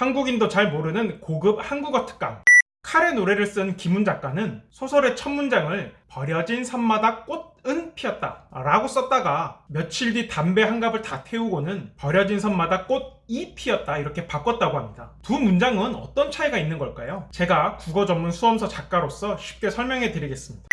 한국인도 잘 모르는 고급 한국어 특강. 칼의 노래를 쓴 김훈 작가는 소설의 첫 문장을 버려진 섬마다 꽃은 피었다 라고 썼다가 며칠 뒤 담배 한 갑을 다 태우고는 버려진 섬마다 꽃이 피었다 이렇게 바꿨다고 합니다. 두 문장은 어떤 차이가 있는 걸까요? 제가 국어 전문 수험서 작가로서 쉽게 설명해 드리겠습니다.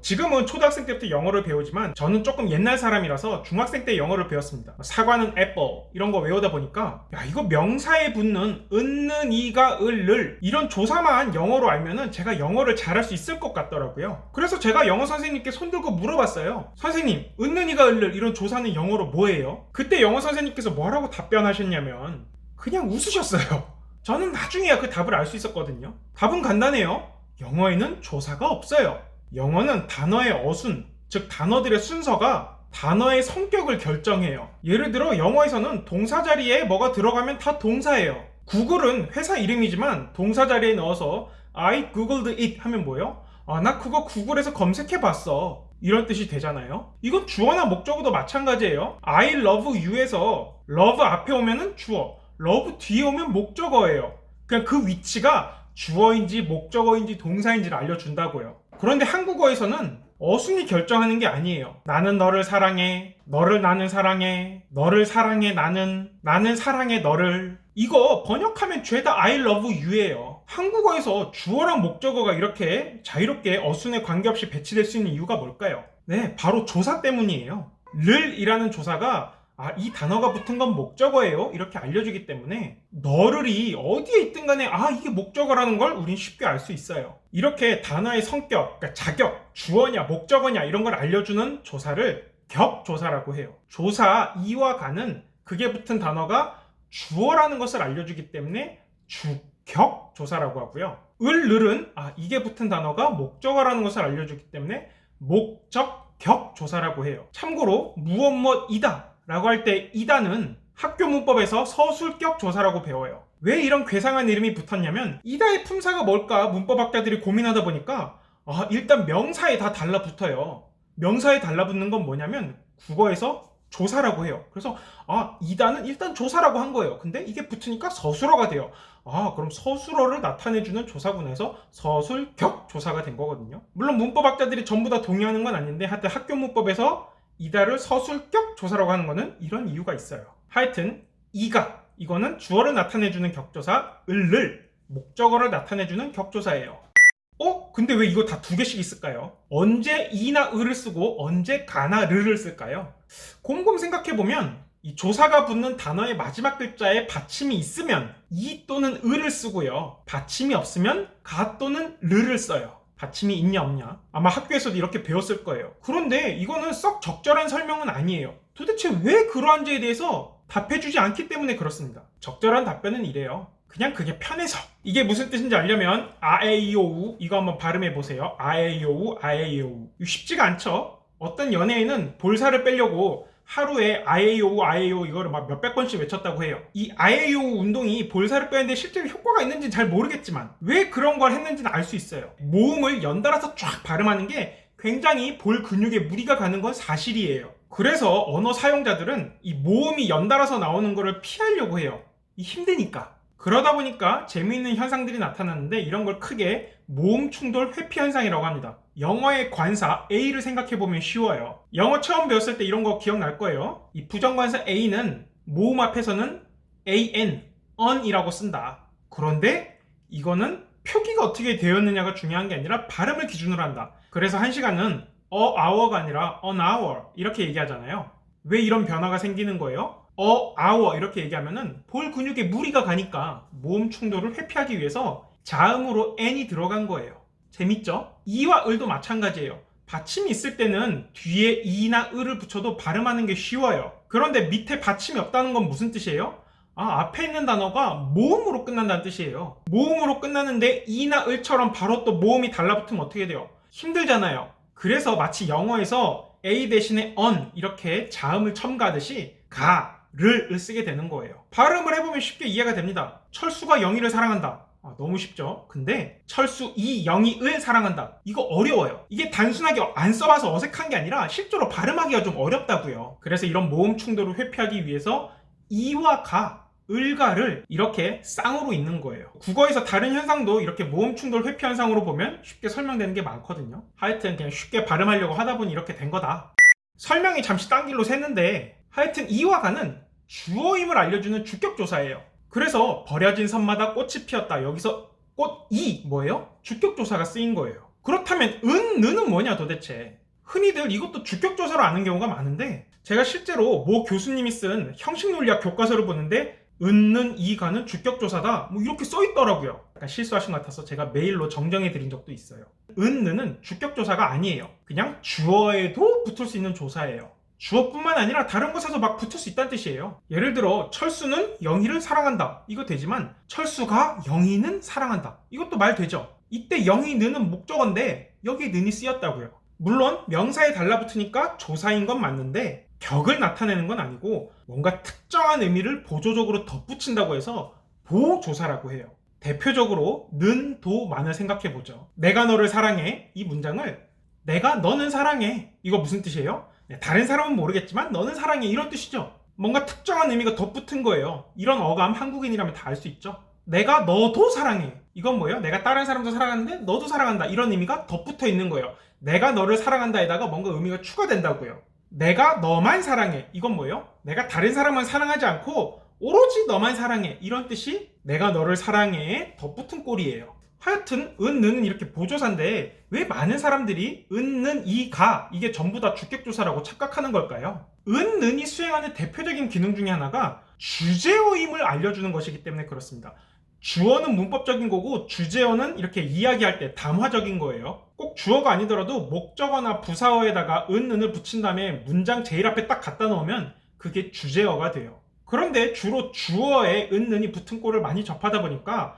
지금은 초등학생 때부터 영어를 배우지만 저는 조금 옛날 사람이라서 중학생 때 영어를 배웠습니다. 사과는 애플 이런 거 외우다 보니까 야 이거 명사에 붙는 은는 이가 을를 이런 조사만 영어로 알면은 제가 영어를 잘할 수 있을 것 같더라고요. 그래서 제가 영어 선생님께 손들고 물어봤어요. 선생님 은는 이가 을를 이런 조사는 영어로 뭐예요? 그때 영어 선생님께서 뭐라고 답변하셨냐면 그냥 웃으셨어요. 저는 나중에야 그 답을 알 수 있었거든요. 답은 간단해요. 영어에는 조사가 없어요. 영어는 단어의 어순, 즉 단어들의 순서가 단어의 성격을 결정해요. 예를 들어 영어에서는 동사 자리에 뭐가 들어가면 다 동사예요. 구글은 회사 이름이지만 동사 자리에 넣어서 I googled it 하면 뭐예요? 나 그거 구글에서 검색해봤어. 이런 뜻이 되잖아요. 이건 주어나 목적어도 마찬가지예요. I love you에서 love 앞에 오면은 주어, love 뒤에 오면 목적어예요. 그냥 그 위치가 주어인지 목적어인지 동사인지를 알려준다고요. 그런데 한국어에서는 어순이 결정하는 게 아니에요. 나는 너를 사랑해, 너를 나는 사랑해, 너를 사랑해 나는 사랑해 너를. 이거 번역하면 죄다 I love you예요. 한국어에서 주어랑 목적어가 이렇게 자유롭게 어순에 관계없이 배치될 수 있는 이유가 뭘까요? 네, 바로 조사 때문이에요. 를이라는 조사가 이 단어가 붙은 건 목적어예요 이렇게 알려주기 때문에 너를이 어디에 있든 간에 이게 목적어라는 걸 우린 쉽게 알 수 있어요. 이렇게 단어의 성격, 그러니까 자격, 주어냐 목적어냐 이런 걸 알려주는 조사를 격조사라고 해요. 조사 이와 가는 그게 붙은 단어가 주어라는 것을 알려주기 때문에 주격조사라고 하고요. 을은 이게 붙은 단어가 목적어라는 것을 알려주기 때문에 목적격조사라고 해요. 참고로 무엇이다 라고 할 때 이다는 학교 문법에서 서술격 조사라고 배워요. 왜 이런 괴상한 이름이 붙었냐면 이다의 품사가 뭘까 문법학자들이 고민하다 보니까 일단 명사에 다 달라붙어요. 명사에 달라붙는 건 뭐냐면 국어에서 조사라고 해요. 그래서 이다는 일단 조사라고 한 거예요. 근데 이게 붙으니까 서술어가 돼요. 그럼 서술어를 나타내주는 조사구나 해서 서술격 조사가 된 거거든요. 물론 문법학자들이 전부 다 동의하는 건 아닌데 하여튼 학교 문법에서 이다를 서술격 조사라고 하는 거는 이런 이유가 있어요. 하여튼 이거는 주어를 나타내주는 격조사, 을을 목적어를 나타내주는 격조사예요. 근데 왜 이거 다 두 개씩 있을까요? 언제 이나 을을 쓰고 언제 가나 르를 쓸까요? 곰곰 생각해보면 이 조사가 붙는 단어의 마지막 글자에 받침이 있으면 이 또는 을을 쓰고요. 받침이 없으면 가 또는 르를 써요. 받침이 있냐 없냐 아마 학교에서도 이렇게 배웠을 거예요. 그런데 이거는 썩 적절한 설명은 아니에요. 도대체 왜 그러한지에 대해서 답해주지 않기 때문에 그렇습니다. 적절한 답변은 이래요. 그냥 그게 편해서. 이게 무슨 뜻인지 알려면 아에이오우 이거 한번 발음해보세요. 아에이오우 아에이오우. 쉽지가 않죠. 어떤 연예인은 볼살을 빼려고 하루에 아에이오우 이거를 막 몇백 번씩 외쳤다고 해요. 이 아에이오우 운동이 볼살을 빼는데 실제로 효과가 있는지는 잘 모르겠지만 왜 그런 걸 했는지는 알 수 있어요. 모음을 연달아서 쫙 발음하는 게 굉장히 볼 근육에 무리가 가는 건 사실이에요. 그래서 언어 사용자들은 이 모음이 연달아서 나오는 거를 피하려고 해요. 힘드니까. 그러다 보니까 재미있는 현상들이 나타나는데 이런 걸 크게 모음 충돌 회피 현상이라고 합니다. 영어의 관사 A를 생각해보면 쉬워요. 영어 처음 배웠을 때 이런 거 기억날 거예요. 이 부정관사 A는 모음 앞에서는 an, on이라고 쓴다. 그런데 이거는 표기가 어떻게 되었느냐가 중요한 게 아니라 발음을 기준으로 한다. 그래서 한 시간은 a hour가 아니라 an hour 이렇게 얘기하잖아요. 왜 이런 변화가 생기는 거예요? a hour 이렇게 얘기하면은 볼 근육에 무리가 가니까 모음 충돌을 회피하기 위해서 자음으로 n이 들어간 거예요. 재밌죠? 이와 을도 마찬가지예요. 받침이 있을 때는 뒤에 이나 을을 붙여도 발음하는 게 쉬워요. 그런데 밑에 받침이 없다는 건 무슨 뜻이에요? 앞에 있는 단어가 모음으로 끝난다는 뜻이에요. 모음으로 끝나는데 이나 을처럼 바로 또 모음이 달라붙으면 어떻게 돼요? 힘들잖아요. 그래서 마치 영어에서 A 대신에 on 이렇게 자음을 첨가하듯이 를 쓰게 되는 거예요. 발음을 해보면 쉽게 이해가 됩니다. 철수가 영희를 사랑한다. 너무 쉽죠? 근데 철수 영희을 사랑한다. 이거 어려워요. 이게 단순하게 안 써봐서 어색한 게 아니라 실제로 발음하기가 좀 어렵다고요. 그래서 이런 모음 충돌을 회피하기 위해서 이와 가 을가를 이렇게 쌍으로 읽는 거예요. 국어에서 다른 현상도 이렇게 모음충돌 회피 현상으로 보면 쉽게 설명되는 게 많거든요. 하여튼 그냥 쉽게 발음하려고 하다 보니 이렇게 된 거다. 설명이 잠시 딴 길로 샜는데 하여튼 이와 가는 주어임을 알려주는 주격조사예요. 그래서 버려진 섬마다 꽃이 피었다. 여기서 꽃이 뭐예요? 주격조사가 쓰인 거예요. 그렇다면 은는 뭐냐 도대체? 흔히들 이것도 주격조사로 아는 경우가 많은데 제가 실제로 모 교수님이 쓴 형식논리학 교과서를 보는데 은는 이가는 주격조사다 뭐 이렇게 써있더라고요. 약간 실수하신 것 같아서 제가 메일로 정정해 드린 적도 있어요. 은는 주격조사가 아니에요. 그냥 주어에도 붙을 수 있는 조사예요. 주어뿐만 아니라 다른 곳에서 막 붙을 수 있다는 뜻이에요. 예를 들어 철수는 영희를 사랑한다 이거 되지만 철수가 영희는 사랑한다 이것도 말 되죠. 이때 영희는은 목적어인데 여기에 는이 쓰였다고요. 물론 명사에 달라붙으니까 조사인 건 맞는데 격을 나타내는 건 아니고 뭔가 특정한 의미를 보조적으로 덧붙인다고 해서 보조사라고 해요. 대표적으로 는, 도, 만을 생각해보죠. 내가 너를 사랑해 이 문장을 내가 너는 사랑해 이거 무슨 뜻이에요? 다른 사람은 모르겠지만 너는 사랑해 이런 뜻이죠. 뭔가 특정한 의미가 덧붙은 거예요. 이런 어감 한국인이라면 다 알 수 있죠. 내가 너도 사랑해 이건 뭐예요? 내가 다른 사람도 사랑하는데 너도 사랑한다 이런 의미가 덧붙어 있는 거예요. 내가 너를 사랑한다에다가 뭔가 의미가 추가된다고요. 내가 너만 사랑해 이건 뭐예요? 내가 다른 사람은 사랑하지 않고 오로지 너만 사랑해 이런 뜻이 내가 너를 사랑해에 덧붙은 꼴이에요. 하여튼 은, 는은 이렇게 보조사인데 왜 많은 사람들이 은, 는, 이, 가 이게 전부 다 주격조사라고 착각하는 걸까요? 은, 는이 수행하는 대표적인 기능 중에 하나가 주제어임을 알려주는 것이기 때문에 그렇습니다. 주어는 문법적인 거고 주제어는 이렇게 이야기할 때 담화적인 거예요. 꼭 주어가 아니더라도 목적어나 부사어에다가 은, 는을 붙인 다음에 문장 제일 앞에 딱 갖다 놓으면 그게 주제어가 돼요. 그런데 주로 주어에 은, 는이 붙은 꼴을 많이 접하다 보니까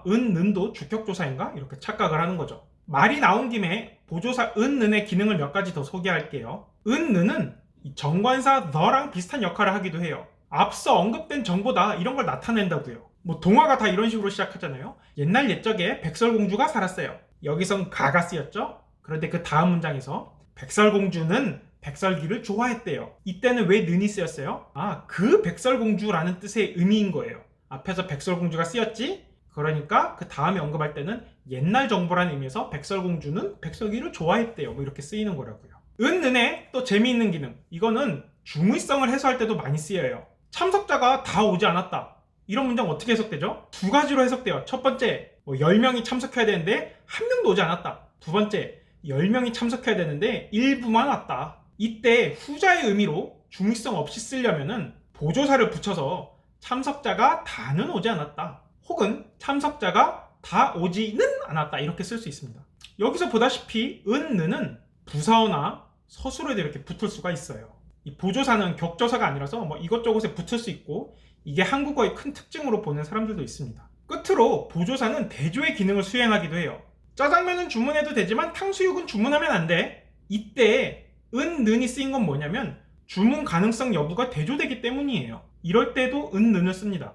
은, 는도 주격조사인가? 이렇게 착각을 하는 거죠. 말이 나온 김에 보조사 은, 는의 기능을 몇 가지 더 소개할게요. 은, 는은 정관사 너랑 비슷한 역할을 하기도 해요. 앞서 언급된 정보다 이런 걸 나타낸다고요. 뭐 동화가 다 이런 식으로 시작하잖아요. 옛날 옛적에 백설공주가 살았어요. 여기선 가가 쓰였죠. 그런데 그 다음 문장에서 백설공주는 백설기를 좋아했대요. 이때는 왜 는이 쓰였어요? 그 백설공주라는 뜻의 의미인 거예요. 앞에서 백설공주가 쓰였지? 그러니까 그 다음에 언급할 때는 옛날 정보라는 의미에서 백설공주는 백설기를 좋아했대요. 뭐 이렇게 쓰이는 거라고요. 은, 는의 또 재미있는 기능. 이거는 중의성을 해소할 때도 많이 쓰여요. 참석자가 다 오지 않았다. 이런 문장 어떻게 해석되죠? 두 가지로 해석돼요. 첫 번째, 10명이 참석해야 되는데 한 명도 오지 않았다. 두 번째, 10명이 참석해야 되는데 일부만 왔다. 이때 후자의 의미로 중의성 없이 쓰려면은 보조사를 붙여서 참석자가 다는 오지 않았다. 혹은 참석자가 다 오지는 않았다. 이렇게 쓸 수 있습니다. 여기서 보다시피 은, 는은 부사어나 서술에도 이렇게 붙을 수가 있어요. 이 보조사는 격조사가 아니라서 이것저것에 붙을 수 있고 이게 한국어의 큰 특징으로 보는 사람들도 있습니다. 끝으로 보조사는 대조의 기능을 수행하기도 해요. 짜장면은 주문해도 되지만 탕수육은 주문하면 안 돼. 이때 은, 는이 쓰인 건 뭐냐면 주문 가능성 여부가 대조되기 때문이에요. 이럴 때도 은, 는을 씁니다.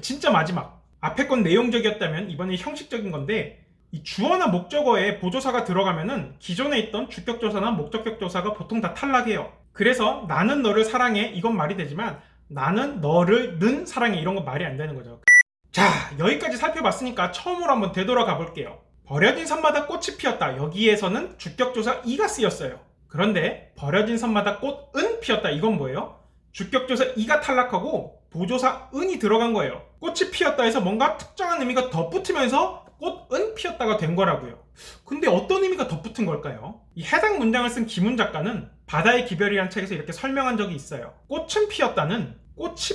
진짜 마지막. 앞에 건 내용적이었다면 이번에 형식적인 건데 이 주어나 목적어에 보조사가 들어가면은 기존에 있던 주격조사나 목적격조사가 보통 다 탈락해요. 그래서 나는 너를 사랑해 이건 말이 되지만 나는 너를 는 사랑해 이런 건 말이 안 되는 거죠. 자, 여기까지 살펴봤으니까 처음으로 한번 되돌아가 볼게요. 버려진 섬마다 꽃이 피었다. 여기에서는 주격조사 이가 쓰였어요. 그런데 버려진 섬마다 꽃은 피었다. 이건 뭐예요? 주격조사 이가 탈락하고 보조사 은이 들어간 거예요. 꽃이 피었다 해서 뭔가 특정한 의미가 덧붙으면서 꽃은 피었다가 된 거라고요. 근데 어떤 의미가 덧붙은 걸까요? 이 해당 문장을 쓴 김훈 작가는 바다의 기별이라는 책에서 이렇게 설명한 적이 있어요. 꽃이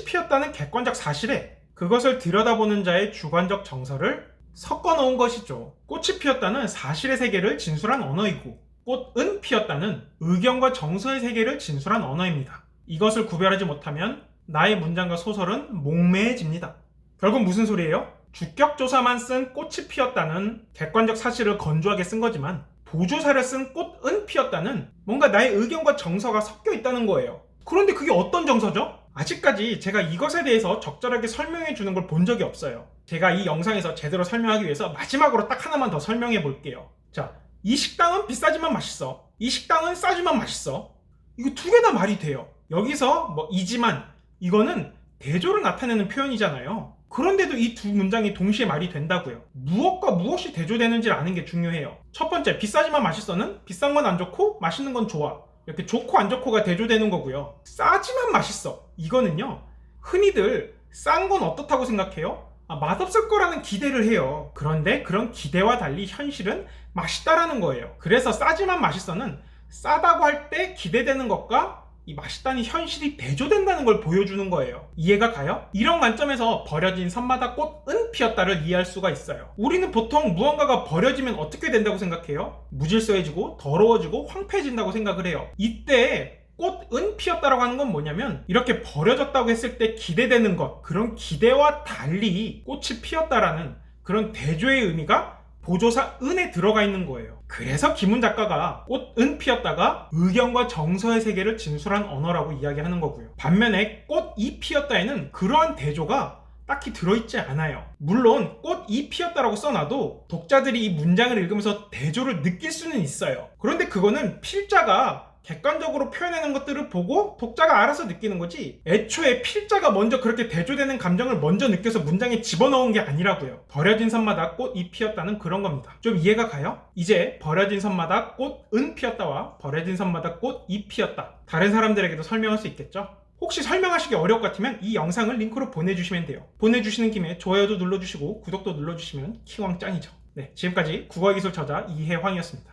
피었다는 객관적 사실에 그것을 들여다보는 자의 주관적 정서를 섞어 놓은 것이죠. 꽃이 피었다는 사실의 세계를 진술한 언어이고 꽃은 피었다는 의견과 정서의 세계를 진술한 언어입니다. 이것을 구별하지 못하면 나의 문장과 소설은 몽매해집니다. 결국 무슨 소리예요? 주격조사만 쓴 꽃이 피었다는 객관적 사실을 건조하게 쓴 거지만 보조사를 쓴 꽃은 피었다는 뭔가 나의 의견과 정서가 섞여 있다는 거예요. 그런데 그게 어떤 정서죠? 아직까지 제가 이것에 대해서 적절하게 설명해 주는 걸 본 적이 없어요. 제가 이 영상에서 제대로 설명하기 위해서 마지막으로 딱 하나만 더 설명해 볼게요. 자, 이 식당은 비싸지만 맛있어. 이 식당은 싸지만 맛있어. 이거 두 개 다 말이 돼요. 여기서 이지만 이거는 대조를 나타내는 표현이잖아요. 그런데도 이 두 문장이 동시에 말이 된다고요. 무엇과 무엇이 대조되는지를 아는 게 중요해요. 첫 번째, 비싸지만 맛있어는 비싼 건 안 좋고 맛있는 건 좋아. 이렇게 좋고 안 좋고가 대조되는 거고요. 싸지만 맛있어. 이거는요, 흔히들 싼 건 어떻다고 생각해요? 맛없을 거라는 기대를 해요. 그런데 그런 기대와 달리 현실은 맛있다라는 거예요. 그래서 싸지만 맛있어는 싸다고 할 때 기대되는 것과 이 맛있다는 현실이 대조된다는 걸 보여주는 거예요. 이해가 가요? 이런 관점에서 버려진 섬마다 꽃은 피었다를 이해할 수가 있어요. 우리는 보통 무언가가 버려지면 어떻게 된다고 생각해요? 무질서해지고 더러워지고 황폐해진다고 생각을 해요. 이때 꽃은 피었다라고 하는 건 뭐냐면, 이렇게 버려졌다고 했을 때 기대되는 것, 그런 기대와 달리 꽃이 피었다라는 그런 대조의 의미가 보조사 은에 들어가 있는 거예요. 그래서 김훈 작가가 꽃은 피었다가 의견과 정서의 세계를 진술한 언어라고 이야기하는 거고요. 반면에 꽃이 피었다에는 그러한 대조가 딱히 들어있지 않아요. 물론 꽃이 피었다라고 써놔도 독자들이 이 문장을 읽으면서 대조를 느낄 수는 있어요. 그런데 그거는 필자가 객관적으로 표현하는 것들을 보고 독자가 알아서 느끼는 거지, 애초에 필자가 먼저 그렇게 대조되는 감정을 먼저 느껴서 문장에 집어넣은 게 아니라고요. 버려진 섬마다 꽃이 피었다는 그런 겁니다. 좀 이해가 가요? 이제 버려진 섬마다 꽃은 피었다와 버려진 섬마다 꽃이 피었다, 다른 사람들에게도 설명할 수 있겠죠? 혹시 설명하시기 어려울 것 같으면 이 영상을 링크로 보내주시면 돼요. 보내주시는 김에 좋아요도 눌러주시고 구독도 눌러주시면 키왕 짱이죠. 네, 지금까지 국어기술 저자 이혜황이었습니다.